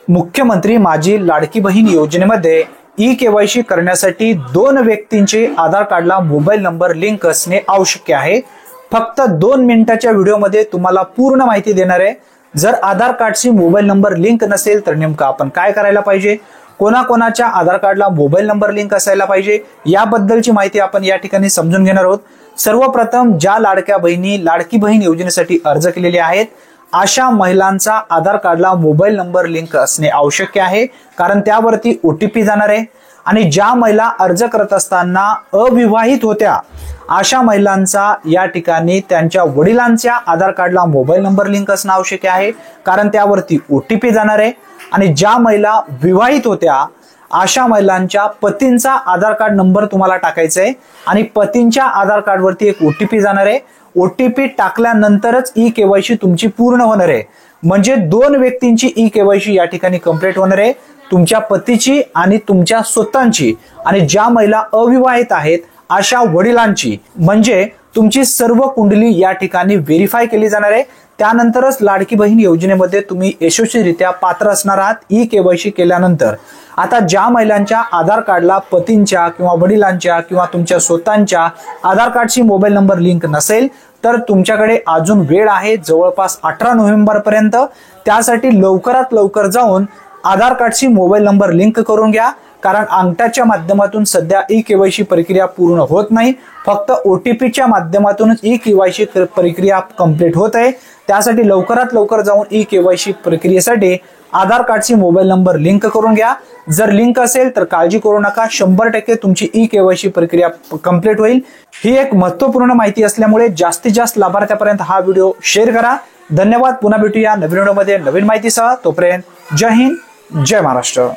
मुख्यमंत्री माझी लाडकी बहीण योजनेमध्ये ई-केवायसी करण्यासाठी 2 व्यक्तींचे आधार कार्डला मोबाईल नंबर लिंक असणे आवश्यक आहे। फक्त 2 मिनिटाच्या व्हिडिओमध्ये तुम्हाला पूर्ण माहिती देणार आहे। जर आधार कार्डशी मोबाईल नंबर लिंक नसेल तर नेमकं आपण काय करायला पाहिजे, कोणाकोणाच्या आधार कार्डला मोबाईल नंबर लिंक असायला पाहिजे याबद्दलची माहिती आपण या ठिकाणी समजून घेणार आहोत। सर्वप्रथम ज्या लाडक्या बहिणी लाडकी बहीण योजनेसाठी अर्ज केलेले आहेत अशा महिलांचा आधार कार्डला मोबाईल नंबर लिंक असणे आवश्यक आहे, कारण त्यावरती ओटीपी जाणार आहे। आणि ज्या महिला अर्ज करत असताना अविवाहित होत्या अशा महिलांचा या ठिकाणी त्यांच्या वडिलांच्या आधार कार्डला मोबाईल नंबर लिंक असणे आवश्यक आहे, कारण त्यावरती ओटीपी जाणार आहे। आणि ज्या महिला विवाहित होत्या अशा महिलांच्या पतींचा आधार कार्ड नंबर तुम्हाला टाकायचा आहे आणि पतींच्या आधार कार्ड वरती एक ओटीपी जाणार आहे। ओटीपी टाकल्यानंतरच ई-केवायसी तुमची पूर्ण होणार आहे। म्हणजे 2 व्यक्तींची ई-केवायसी या ठिकाणी कंप्लीट होणार आहे, तुमच्या पतीची आणि तुमच्या स्वतःची। आणि ज्या महिला अविवाहित आहेत अशा वडिलांची, म्हणजे तुमची सर्व कुंडली या ठिकाणी व्हेरीफाय केली जाणार आहे। त्यानंतरच लाडकी बहीण योजनेमध्ये तुम्ही यशस्वीरित्या पात्र असणार आहात ई-केवायसी केल्यानंतर। आता ज्या महिलांच्या आधार कार्डला पतींच्या किंवा वडिलांच्या किंवा तुमच्या स्वतःच्या आधार कार्डशी मोबाईल नंबर लिंक नसेल तर तुमच्याकडे अजून वेळ आहे, जवळपास 18 नोव्हेंबर पर्यंत। त्यासाठी लवकरात लवकर जाऊन आधार कार्डशी मोबाईल नंबर लिंक करून घ्या, कारण अंगठ्याच्या माध्यमातून सध्या ई-केवायसी प्रक्रिया पूर्ण होत नाही, फक्त ओटीपीच्या माध्यमातूनच ई-केवायसी प्रक्रिया कंप्लीट होत आहे। त्यासाठी लवकरात लवकर जाऊन ई-केवायसी प्रक्रियेसाठी आधार कार्डशी मोबाईल नंबर लिंक करून घ्या। जर लिंक असेल तर काळजी करू नका, 100% तुमची ई-केवायसी प्रक्रिया कंप्लीट होईल। ही एक महत्त्वपूर्ण माहिती असल्यामुळे जास्तीत जास्त लाभार्थ्यापर्यंत हा व्हिडिओ शेअर करा। धन्यवाद। पुन्हा भेटूया नवीन व्हिडिओमध्ये नवीन माहितीसह। तोपर्यंत जय हिंद, जय महाराष्ट्र।